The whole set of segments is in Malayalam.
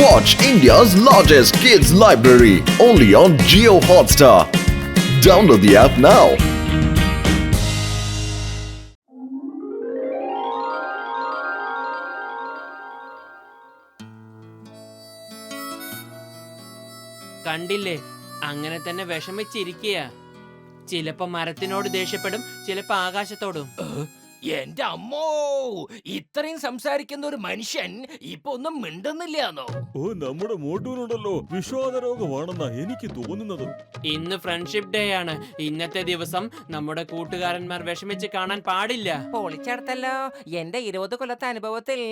Watch India's largest kids library only on Jio Hotstar. Download the app now. കണ്ടില്ലേ, അങ്ങനെ തന്നെ വിഷമിച്ചിരിക്കുക. ചിലപ്പോ മരത്തിനോട് ദേഷ്യപ്പെടും, ചിലപ്പോ ആകാശത്തോടും. എന്റെ അമ്മോ, ഇത്രയും സംസാരിക്കുന്ന ഒരു മനുഷ്യൻ ഇപ്പൊ ഒന്നും മിണ്ടുന്നില്ലാന്നോ? ഓ, നമ്മുടെ മോട്ടൂനുണ്ടല്ലോ വിഷാദരോഗമാണെന്നാ എനിക്ക് തോന്നുന്നത്. ഇന്ന് ഫ്രണ്ട്ഷിപ്പ് ഡേ ആണ്. ഇന്നത്തെ ദിവസം നമ്മുടെ കൂട്ടുകാരന്മാർ വിഷമിച്ച് കാണാൻ പാടില്ല. പൊളിച്ചെടുത്തല്ലോ. എന്റെ 20 കൊല്ലത്തെ അനുഭവത്തിൽ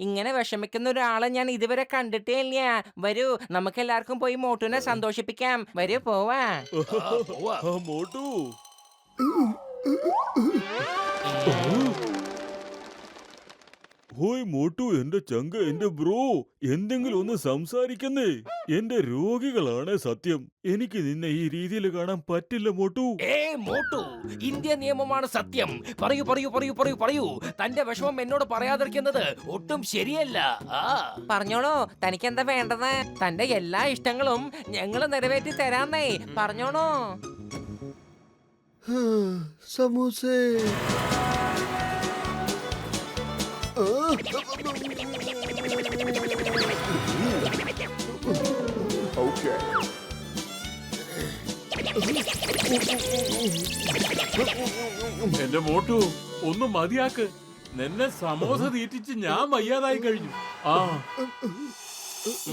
ഇങ്ങനെ വിഷമിക്കുന്ന ഒരാളെ ഞാൻ ഇതുവരെ കണ്ടിട്ടേ ഇല്ല. വരൂ, നമുക്ക് എല്ലാവർക്കും പോയി മോട്ടുവിനെ സന്തോഷിപ്പിക്കാം. വരൂ, പോവാ. ആ, മോട്ടു. ഹോയ് മോട്ടു, എന്റെ ചങ്ക, എന്റെ ബ്രോ, എന്തെങ്കിലും ഒന്ന് സംസാരിക്കുന്നേ. എന്റെ രോഗികളാണ് സത്യം. എനിക്ക് നിന്നെ ഈ രീതിയിൽ കാണാൻ പറ്റില്ല മോട്ടു. മോട്ടു, ഇന്ത്യ നിയമമാണ് സത്യം. പറയൂ പറയൂ പറയൂ പറയൂ പറയൂ. തന്റെ വിഷമം എന്നോട് പറയാതിരിക്കുന്നത് ഒട്ടും ശരിയല്ല. പറഞ്ഞോളൂ, തനിക്ക് എന്താ വേണ്ടത്? തന്റെ എല്ലാ ഇഷ്ടങ്ങളും ഞങ്ങൾ നിറവേറ്റി തരാന്നേ. പറഞ്ഞോളൂ. സമൂസേ. Okay. എന്റെ മോട്ടു, ഒന്ന് മതിയാക്ക്. നിന്നെ സമോസ തീറ്റിച്ച് ഞാൻ വയ്യാതായി കഴിഞ്ഞു.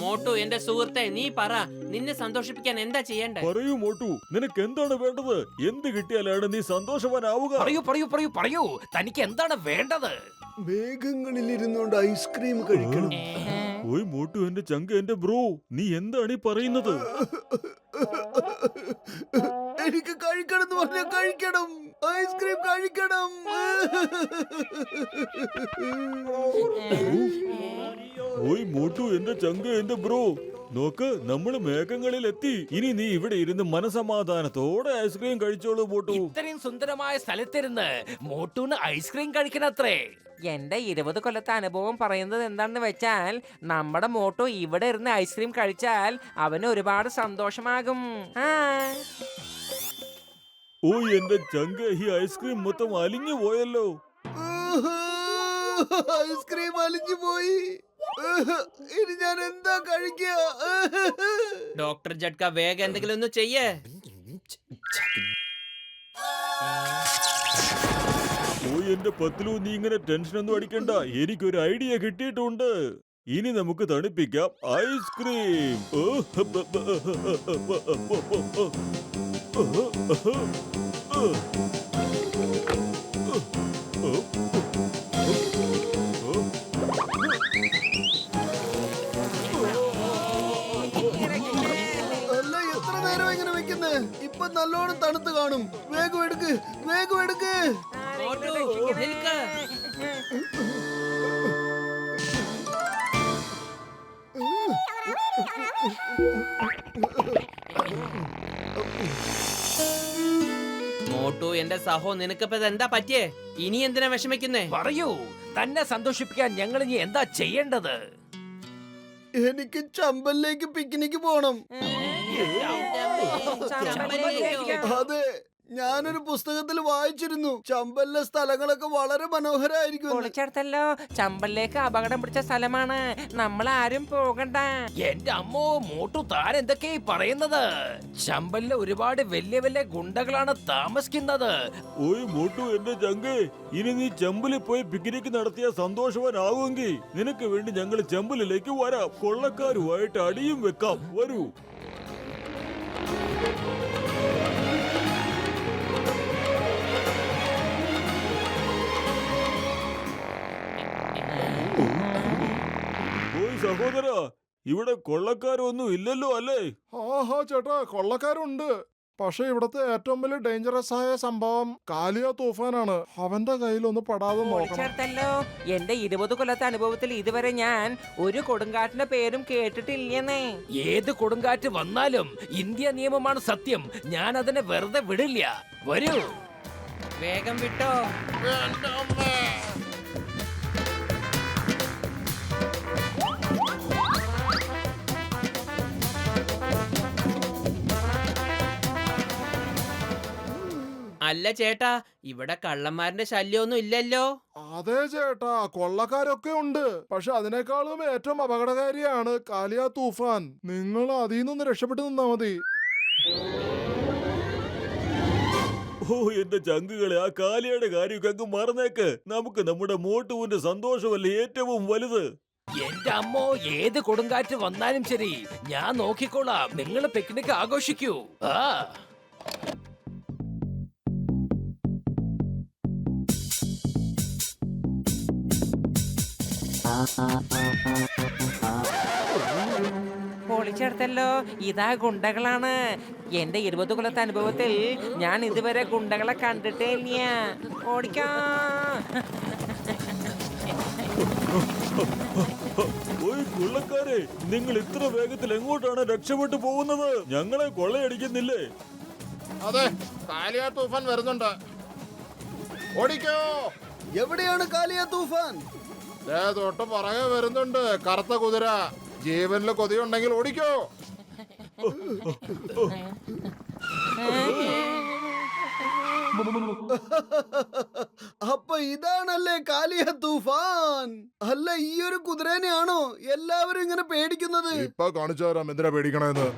മോട്ടു, എന്റെ സുഹൃത്തെ, നീ പറ, നിന്നെ സന്തോഷിപ്പിക്കാൻ എന്താ ചെയ്യണ്ടേ? പറയൂ മോട്ടു, നിനക്ക് എന്താണ് വേണ്ടത്? എന്ത് കിട്ടിയാലാണ് നീ സന്തോഷവാനാവുക? പറയൂ പറയൂ പറയൂ പറയൂ. തനിക്ക് എന്താണ് വേണ്ടത്? മേഘങ്ങളിൽ ഇരുന്നുകൊണ്ട് ഐസ്ക്രീം കഴിക്കണം. ഓയ് മോട്ടു, എന്റെ ചങ്ക, എന്റെ ബ്രോ, നീ എന്താണ് ഈ പറയുന്നത്? എനിക്ക് കഴിക്കണം എന്ന് പറഞ്ഞാൽ കഴിക്കണം. ഐസ്ക്രീം കഴിക്കണം. ഓയ് മോട്ടു, എന്റെ ചങ്ക, എന്റെ ബ്രോ, നോക്ക്, നമ്മള് മേഘങ്ങളിൽ എത്തി. ഇനി നീ ഇവിടെ ഇരുന്ന് മനസമാധാനത്തോടെ ഐസ്ക്രീം കഴിച്ചോളൂ മോട്ടു. ഇത്രയും സുന്ദരമായ സ്ഥലത്തിരുന്ന് മോട്ടൂന് ഐസ്ക്രീം കഴിക്കണത്രേ. എന്റെ 20 കൊല്ലത്തെ അനുഭവം പറയുന്നത് എന്താണെന്ന് വെച്ചാൽ, നമ്മുടെ മോട്ടു ഇവിടെ ഇരുന്ന് ഐസ്ക്രീം കഴിച്ചാൽ അവന് ഒരുപാട് സന്തോഷമാകും. ഓ, എന്റെ ചങ്ക, ഈ ഐസ്ക്രീം മൊത്തം അലിഞ്ഞു പോയല്ലോ. ഐസ്ക്രീം അലിഞ്ഞു പോയി. ഇനി ഞാൻ എന്താ കഴിക്കുക? ഡോക്ടർ ജഡ്ക, വേഗം എന്തെങ്കിലും ഒന്ന് ചെയ്യേ. ഓ, എന്റെ പത്തിലു, നീ ഇങ്ങനെ ടെൻഷനൊന്നും അടിക്കണ്ട. എനിക്കൊരു ഐഡിയ കിട്ടിയിട്ടുണ്ട്. ഇനി നമുക്ക് തണുപ്പിക്കാം ഐസ്ക്രീം. അല്ല, എത്ര നേരം ഇങ്ങനെ വെക്കുന്നേ? ഇപ്പൊ നല്ലോണം തണുത്ത് കാണും. വേഗം എടുക്ക്, വേഗം എടുക്ക്. മോട്ടു, നിൽക്ക്. മോട്ടു, എന്റെ സഹോ, നിനക്കിപ്പോ എന്താ പറ്റിയേ? ഇനി എന്തിനാ വിഷമിക്കുന്നേ? പറയൂ, തന്നെ സന്തോഷിപ്പിക്കാൻ ഞങ്ങൾ ഇനി എന്താ ചെയ്യേണ്ടത്? എനിക്ക് ചമ്പലിലേക്ക് പിക്നിക്ക് പോണം. അതെ, ഞാനൊരു പുസ്തകത്തിൽ വായിച്ചിരുന്നു. ചമ്പലിലെ സ്ഥലങ്ങളൊക്കെ വളരെ മനോഹരമായിരിക്കും. പൊളിച്ചെടുത്തല്ലോ. ചമ്പലിലേക്ക് അപകടം പിടിച്ച സ്ഥലമാണ്. നമ്മൾ ആരും പോകണ്ട. എന്റെ അമ്മോ, മോട്ടു, താൻ എന്തൊക്കെയാ ഈ പറയുന്നത്? ചമ്പലിലെ ഒരുപാട് വലിയ വലിയ ഗുണ്ടകളാണ് താമസിക്കുന്നത്. ഓയ് മോട്ടു, എന്റെ ചങ്കേ, ഇനി നീ ചെമ്പലിൽ പോയി പിക്നിക് നടത്തിയ സന്തോഷവാനാവുമെങ്കിൽ നിനക്ക് വേണ്ടി ഞങ്ങൾ ചെമ്പലിലേക്ക് വരാം. കൊള്ളക്കാരുമായിട്ട് അടിയും വെക്കാം. വരൂ. ഓയ് സഹോദര, ഇവിടെ കൊള്ളക്കാരൊന്നും ഇല്ലല്ലോ അല്ലേ? ആഹാ ചേട്ടാ, കൊള്ളക്കാരുണ്ട്. പക്ഷെ ഇവിടത്തെ ഏറ്റവും വലിയ ഡേഞ്ചറസ് ആയ സംഭവം കാലിയ തൂഫാനാണ്. അവന്റെ കയ്യിലൊന്ന് പെടാതെ നോക്കണം. പൊളിച്ചെടുത്തല്ലോ. എന്റെ 20 കൊല്ലത്തെ അനുഭവത്തിൽ ഇതുവരെ ഞാൻ ഒരു കൊടുങ്കാറ്റിന്റെ പേരും കേട്ടിട്ടില്ലെന്നേ. ഏത് കൊടുങ്കാറ്റ് വന്നാലും ഇന്ത്യ നിയമമാണ് സത്യം. ഞാൻ അതിനെ വെറുതെ വിടില്ല. വരൂ. വേഗം വിട്ടോ. അല്ല ചേട്ടാ, ഇവിടെ കള്ളന്മാരുടെ ശല്യമൊന്നും ഇല്ലല്ലോ. അതെ ചേട്ടാ, കൊള്ളക്കാരൊക്കെ ഉണ്ട്. പക്ഷെ അതിനേക്കാളും ഏറ്റവും അപകടകാരിയാണ് കാലിയ തൂഫാൻ. നിങ്ങൾ അതിൽ നിന്ന് രക്ഷപ്പെട്ടു നിന്നാ മതി. ഓ എന്റെ ചങ്കുകളെ, ആ കാലിയുടെ കാര്യമൊക്കെ അങ്ങ് മറന്നേക്ക്. നമുക്ക് നമ്മുടെ മോട്ടുവിന്റെ സന്തോഷമല്ലേ ഏറ്റവും വലുത്. എന്റെ അമ്മോ, ഏത് കൊടുങ്കാറ്റ് വന്നാലും ശരി, ഞാൻ നോക്കിക്കോളാം. നിങ്ങൾ പിക്നിക് ആഘോഷിക്കൂ. പൊളിച്ചെടുത്തല്ലോ. ഇതാ ഗുണ്ടകളാണ്. എന്റെ 20 കൊല്ലത്തെ അനുഭവത്തിൽ ഞാൻ ഇതുവരെ ഗുണ്ടകളെ കണ്ടിട്ടേ ഇല്ല. ഓടിക്കാ. ഓയ് കൊള്ളക്കാരെ, നിങ്ങൾ ഇത്ര വേഗത്തിൽ എങ്ങോട്ടാണ് രക്ഷപ്പെട്ടു പോകുന്നത്? ഞങ്ങളെ കൊള്ളയടിക്കുന്നില്ലേ? അതെ, കാലിയ തൂഫാൻ വരുന്നുണ്ട്. ഓടിക്കോ. എവിടെയാണ് കാലിയ തൂഫാൻ? തൊട്ട് പുറകെ വരുന്നുണ്ട് കറുത്ത കുതിര. ജീവനിൽ കൊതിയുണ്ടെങ്കിൽ ഓടിക്കോ. അപ്പൊ ഇതാണല്ലേ കാലിയ തൂഫാൻ? അല്ല, ഈ ഒരു കുതിരേനെയാണോ എല്ലാവരും ഇങ്ങനെ പേടിക്കുന്നത്? ഇപ്പൊ കാണിച്ചു തരാം എന്തിനാ പേടിക്കണേന്ന്.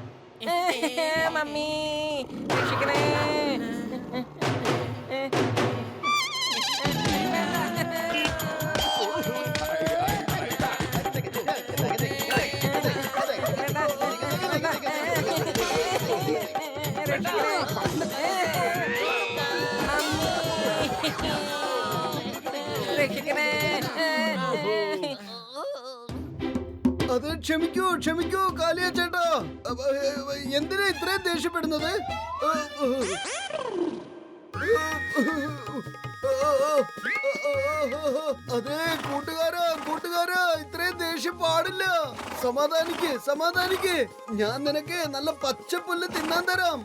മമ്മി രക്ഷിക്കണേ. അത് ക്ഷമിക്കൂ ക്ഷമിക്കൂ കാലിയ ചേട്ടാ. എന്തിനാ ഇത്രയും ദേഷ്യപ്പെടുന്നത്? അതെ കൂട്ടുകാരാ, ഇത്രയും ദേഷ്യം പാടില്ല. സമാധാനിക്ക്. ഞാൻ നിനക്ക് നല്ല പച്ചപ്പുല്ല് തിന്നാൻ തരാം.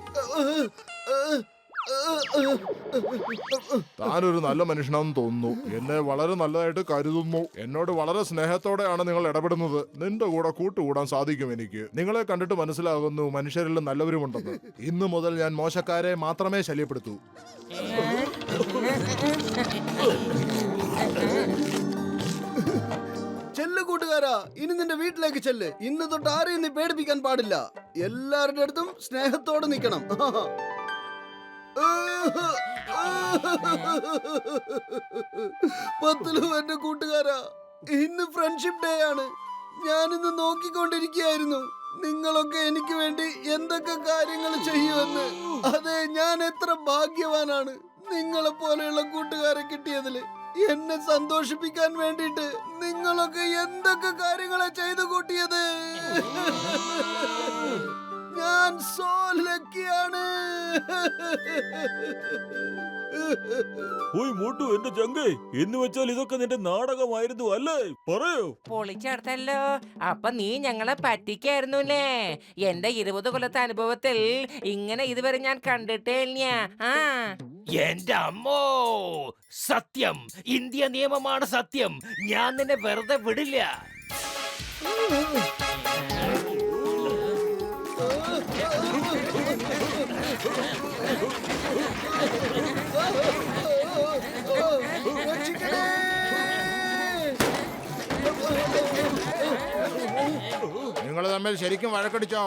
താനൊരു നല്ല മനുഷ്യനാണെന്ന് തോന്നുന്നു. എന്നെ വളരെ നല്ലതായിട്ട് കരുതുന്നു. എന്നോട് വളരെ സ്നേഹത്തോടെയാണ് നിങ്ങൾ ഇടപെടുന്നത്. നിന്റെ കൂടെ കൂട്ടുകൂടാൻ സാധിക്കും എനിക്ക്. നിങ്ങളെ കണ്ടിട്ട് മനസ്സിലാകുന്നു മനുഷ്യരിൽ നല്ലവരുമുണ്ടെന്ന്. ഇന്നു മുതൽ ഞാൻ മോശക്കാരെ മാത്രമേ ശല്യപ്പെടുത്തൂ. ചെല്ല് കൂട്ടുകാരാ, ഇനി നിന്റെ വീട്ടിലേക്ക് ചെല്ല്. ഇന്ന് തൊട്ട് ആരെയും നീ പേടിപ്പിക്കാൻ പാടില്ല. എല്ലാവരുടെ അടുത്തും സ്നേഹത്തോടെ നിൽക്കണം. പത്തലു എന്റെ കൂട്ടുകാരാ, ഇന്ന് ഫ്രണ്ട്ഷിപ്പ് ഡേ ആണ്. ഞാനിന്ന് നോക്കിക്കൊണ്ടിരിക്കുകയായിരുന്നു നിങ്ങളൊക്കെ എനിക്ക് വേണ്ടി എന്തൊക്കെ കാര്യങ്ങൾ ചെയ്യുമെന്ന്. അതെ, ഞാൻ എത്ര ഭാഗ്യവാനാണ് നിങ്ങളെ പോലെയുള്ള കൂട്ടുകാരെ കിട്ടിയതില്. എന്നെ സന്തോഷിപ്പിക്കാൻ വേണ്ടിട്ട് നിങ്ങളൊക്കെ എന്തൊക്കെ കാര്യങ്ങളെ ചെയ്തു കൂട്ടിയത്. ഞാൻ സോ ലക്കിയാണ്. ഓയ് മോട്ടു, എന്റെ ചങ്കേ, എന്ന് വെച്ചാൽ ഇതൊക്കെ നിന്റെ നാടകമായിരുന്നു അല്ലേ? പറയൂ. പൊളിച്ചെടുത്തല്ലോ. അപ്പൊ നീ ഞങ്ങളെ പറ്റിക്കായിരുന്നുല്ലേ? എന്റെ 20 കൊല്ലത്തെ അനുഭവത്തിൽ ഇങ്ങനെ ഇതുവരെ ഞാൻ കണ്ടിട്ടേ ഇല്ല. എന്റെ അമ്മോ, സത്യം, ഇന്ത്യ നിയമമാണ് സത്യം. ഞാൻ നിന്നെ വെറുതെ വിടില്ല. നിങ്ങൾ തമ്മിൽ ശരിക്കും വഴക്കടിച്ചോ?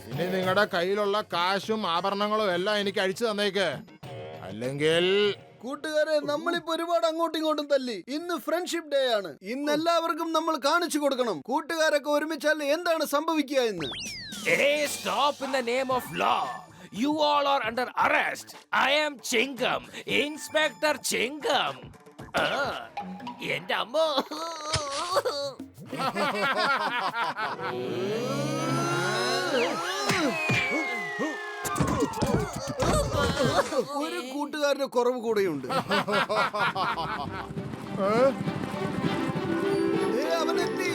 ഇനി നിങ്ങളുടെ കയ്യിലുള്ള കാശും ആഭരണങ്ങളും എല്ലാം എനിക്ക് അഴിച്ചു തന്നേക്ക്. അല്ലെങ്കിൽ കൂട്ടുകാരെ, നമ്മളിപ്പോ ഒരുപാട് അങ്ങോട്ടും ഇങ്ങോട്ടും തല്ലി. ഇന്ന് ഫ്രണ്ട്ഷിപ്പ് ഡേ ആണ്. ഇന്ന് എല്ലാവർക്കും നമ്മൾ കാണിച്ചു കൊടുക്കണം കൂട്ടുകാരൊക്കെ ഒരുമിച്ചാൽ എന്താണ് സംഭവിക്കുക എന്ന്. Stop in the name of law. You all are under arrest. I am Chingam, Inspector Chingam. എന്റെ അമ്മോ. ഒരു കൂട്ടുകാരുടെ കുറവ് കൂടെയുണ്ട്. അവനെത്തി.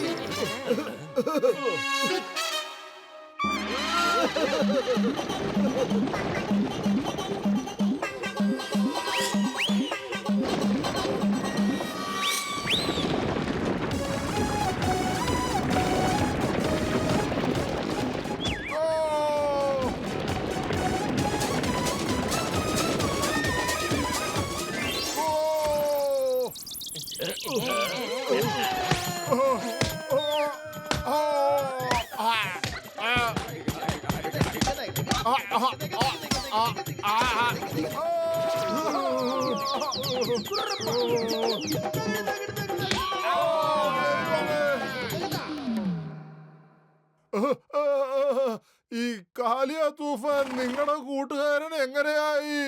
ഈ കാലിയ തൂഫാൻ നിങ്ങളുടെ കൂട്ടുകാരൻ എങ്ങനെയായി?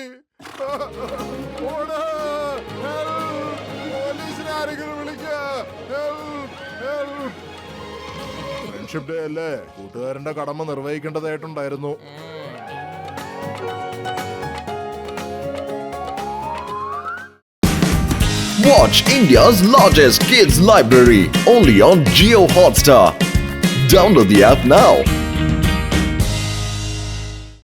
ഓട്! Help! പോലീസിനെ ആരെങ്കിലും വിളിക്ക! Help! Help! ഫ്രണ്ട്ഷിപ്പ് ഡേ അല്ലേ, കൂട്ടുകാരന്റെ കടമ നിർവഹിക്കേണ്ടതായിട്ടുണ്ടായിരുന്നു. Watch India's largest kids library only on Jio Hotstar. Download the app now.